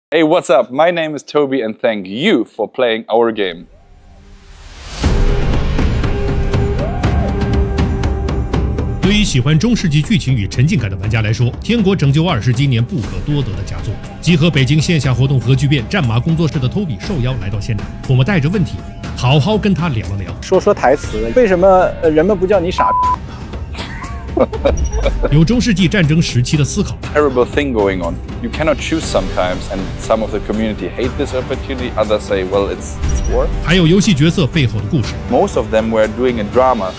Hey, what's up? My name is Toby and thank you for playing our game. 对于喜欢中世纪剧情与沉浸感的玩家来说，《天国拯救2》是今年不可多得的佳作。集合北京线下活动核聚变战马工作室的 Toby 受邀来到现场，我们带着问题，好好跟他聊了聊。说台词，为什么人们不叫你傻？有中世纪战争时期的思考。Terrible thing going on. You cannot choose sometimes, and some of the community hate this opportunity. Others say, well, it's war. 还有游戏角色背后的故事。Most of them were doing a drama.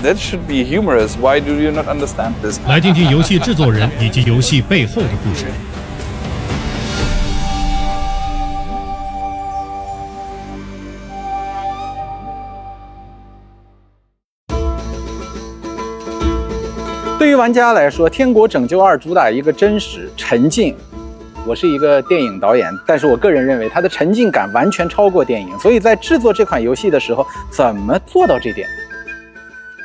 That should be humorous. Why do you not understand this? 来听听游戏制作人以及游戏背后的故事。对于玩家来说，《天国拯救2》主打一个真实沉浸。我是一个电影导演，但是我个人认为它的沉浸感完全超过电影。所以在制作这款游戏的时候，怎么做到这点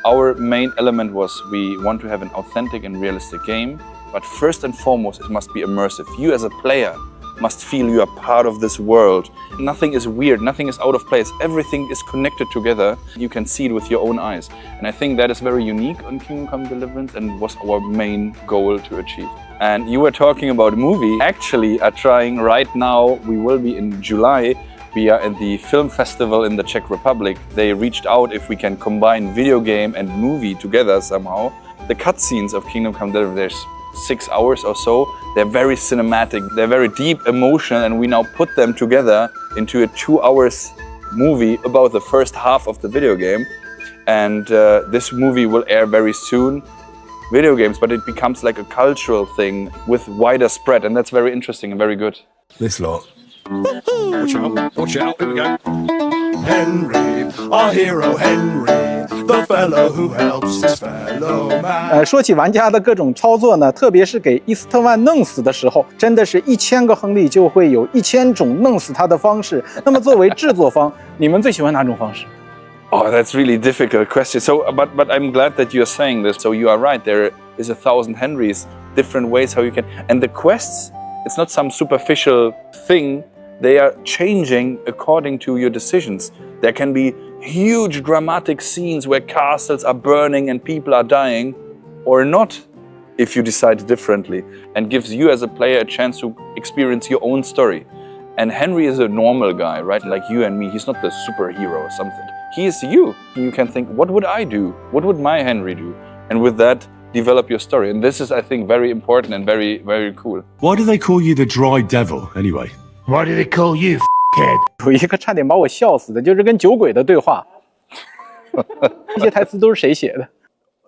？Our main element was we want to have an authentic and realistic game, but first and foremost, it must be immersive. You as a player must feel you are part of this world. Nothing is weird, nothing is out of place. Everything is connected together. You can see it with your own eyes. And I think that is very unique on Kingdom Come Deliverance and was our main goal to achieve. And you were talking about a movie. Actually, are trying right now, we will be in July. We are at the film festival in the Czech Republic. They reached out if we can combine video game and movie together somehow. The cutscenes of Kingdom Come Deliverance, there's 6 hours or so. They're very cinematic, they're very deep emotional, and we now put them together into a 2 hours movie about the first half of the video game. And this movie will air very soon. Video games, but it becomes like a cultural thing with wider spread, and that's very interesting and very good. This lot. Watch out, here we go. Henry, our hero Henry, the fellow who helps his fellow man. 说起玩家的各种操作呢，特别是给伊斯特万弄死的时候，真的是1000个亨利就会有1000种弄死他的方式。那么作为制作方，你们最喜欢哪种方式？ Oh, that's really difficult question. So, but I'm glad that you're saying this. So you are right. There is 1,000 Henrys, different ways how you can. And the quests, it's not some superficial thing. They are changing according to your decisions. There can be huge dramatic scenes where castles are burning and people are dying, or not, if you decide differently, and gives you as a player a chance to experience your own story. And Henry is a normal guy, right? Like you and me. He's not the superhero or something. He is you. You can think, what would I do? What would my Henry do? And with that, develop your story. And this is, I think, very important and very, very cool. Why do they call you the dry devil, anyway? Why do they call you f***head? 有一个差点把我笑死的，就是跟酒鬼的对话。这些台词都是谁写的？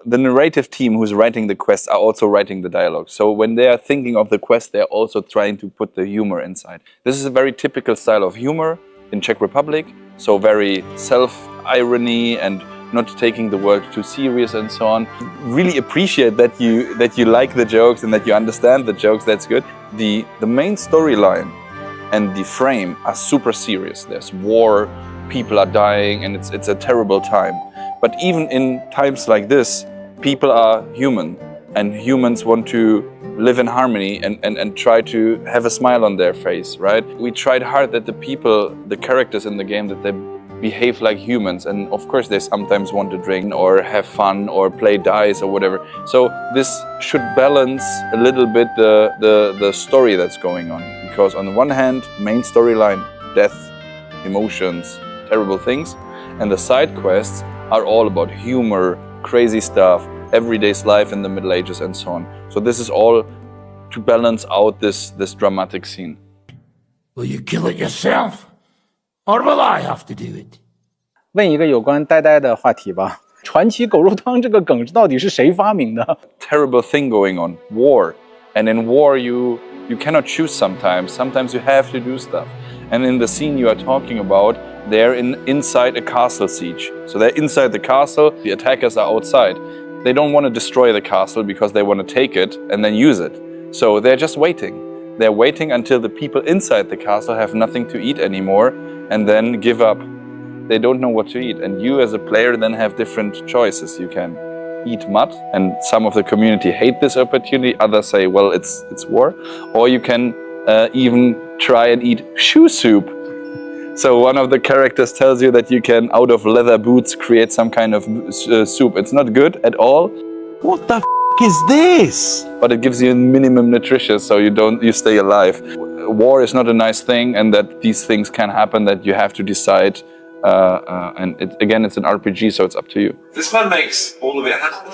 The narrative team who's writing the quests are also writing the dialogue. So when they are thinking of the quest, they're also trying to put the humor inside. This is a very typical style of humor in Czech Republic. So very self-irony and not taking the world too serious and so on. Really appreciate that you like the jokes and that you understand the jokes. That's good. The main storyline and the frame are super serious. There's war, people are dying, and it's a terrible time. But even in times like this, people are human, and humans want to live in harmony and try to have a smile on their face, right? We tried hard that the people, the characters in the game, that they behave like humans, and of course they sometimes want to drink or have fun or play dice or whatever. So this should balance a little bit the story that's going on, because on the one hand, main storyline, death, emotions, terrible things, and the side quests are all about humor, crazy stuff, everyday's life in the Middle Ages and so on. So this is all to balance out this dramatic scene. Will you kill it yourself? Or will I have to do it? 问一个有关呆呆的话题吧。传奇狗肉汤这个梗到底是谁发明的？ Terrible thing going on, war. And in war you cannot choose sometimes. Sometimes you have to do stuff. And in the scene you are talking about, they're inside a castle siege. So they're inside the castle, the attackers are outside. They don't want to destroy the castle because they want to take it and then use it. So they're just waiting. They're waiting until the people inside the castle have nothing to eat anymore and then give up. They don't know what to eat. And you as a player then have different choices. You can eat mud, and some of the community hate this opportunity. Others say, well, it's war. Or you can even try and eat shoe soup. So one of the characters tells you that you can, out of leather boots, create some kind of soup. It's not good at all. What the is this? But it gives you minimum nutritious, so you stay alive. War is not a nice thing, and that these things can happen, that you have to decide. And again, it's an RPG, so it's up to you. This man makes all of it happen.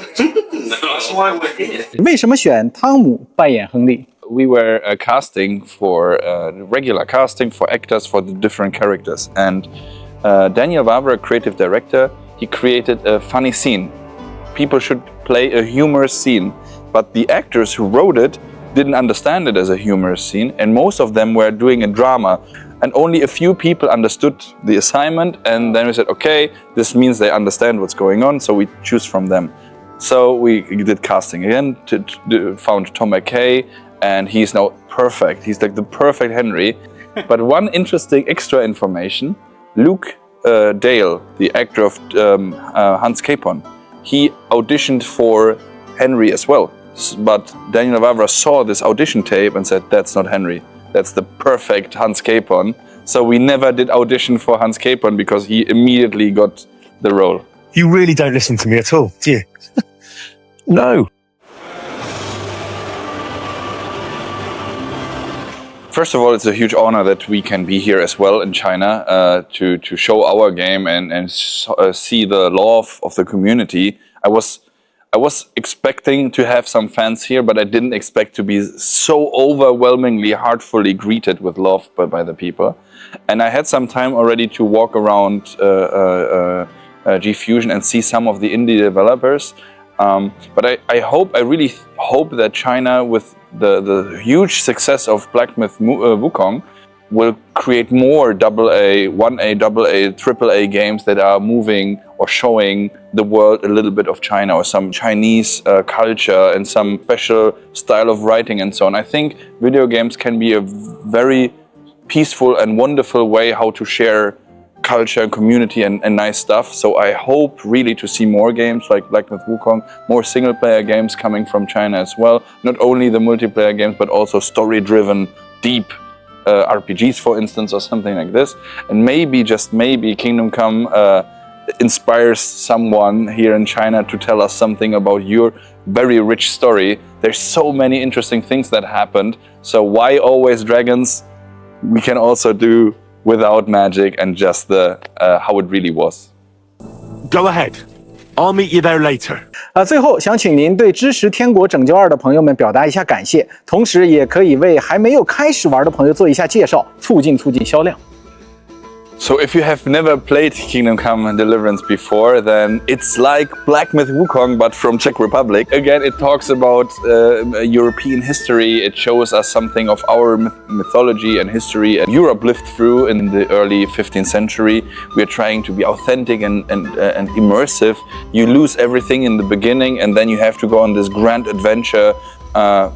That's why we're here. 为什么选汤姆扮演亨利？ We were casting for regular casting for actors for the different characters, and Daniel Vavra, creative director, he created a funny scene. People should play a humorous scene, but the actors who wrote it didn't understand it as a humorous scene, and most of them were doing a drama, and only a few people understood the assignment, and then we said, okay, this means they understand what's going on, so we choose from them. So we did casting again, found Tom McKay, and he's now perfect. He's like the perfect Henry. But one interesting extra information, Luke Dale, the actor of Hans Capon, he auditioned for Henry as well. But Daniel Vavra saw this audition tape and said, that's not Henry. That's the perfect Hans Capon. So we never did audition for Hans Capon because he immediately got the role. You really don't listen to me at all, do you? No. First of all, it's a huge honor that we can be here as well in China to show our game and see the love of the community. I was expecting to have some fans here, but I didn't expect to be so overwhelmingly heartfully greeted with love by the people. And I had some time already to walk around G-Fusion and see some of the indie developers. But I really hope that China, with the huge success of Black Myth Wukong, will create more AA, 1A, AA, AAA games that are moving or showing the world a little bit of China or some Chinese culture and some special style of writing and so on. I think video games can be a very peaceful and wonderful way how to share culture and community and nice stuff. So I hope really to see more games like Black Myth Wukong, more single player games coming from China as well. Not only the multiplayer games, but also story driven, deep RPGs, for instance, or something like this. And maybe, just maybe, Kingdom Come inspires someone here in China to tell us something about your very rich story. There's so many interesting things that happened. So why always dragons? We can also do without magic and just the how it really was. Go ahead. I'll meet you there later. 最后想请您对支持《天国拯救2》的朋友们表达一下感谢，同时也可以为还没有开始玩的朋友做一下介绍，促进销量。So if you have never played Kingdom Come Deliverance before, then it's like Black Myth Wukong, but from Czech Republic. Again, it talks about European history. It shows us something of our mythology and history and Europe lived through in the early 15th century. We are trying to be authentic and immersive. You lose everything in the beginning, and then you have to go on this grand adventure,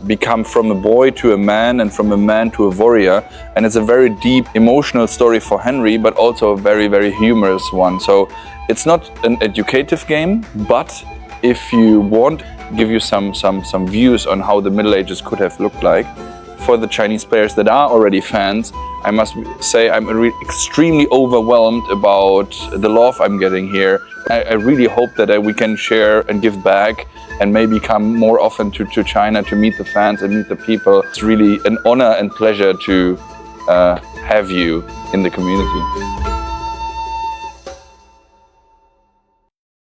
become from a boy to a man and from a man to a warrior. And it's a very deep emotional story for Henry, but also a very, very humorous one. So it's not an educative game, but if you want, give you some views on how the Middle Ages could have looked like. For the Chinese players that are already fans, I must say I'm extremely overwhelmed about the love I'm getting here. I really hope that we can share and give back and maybe come more often to China to meet the fans and meet the people. It's really an honor and pleasure to have you in the community.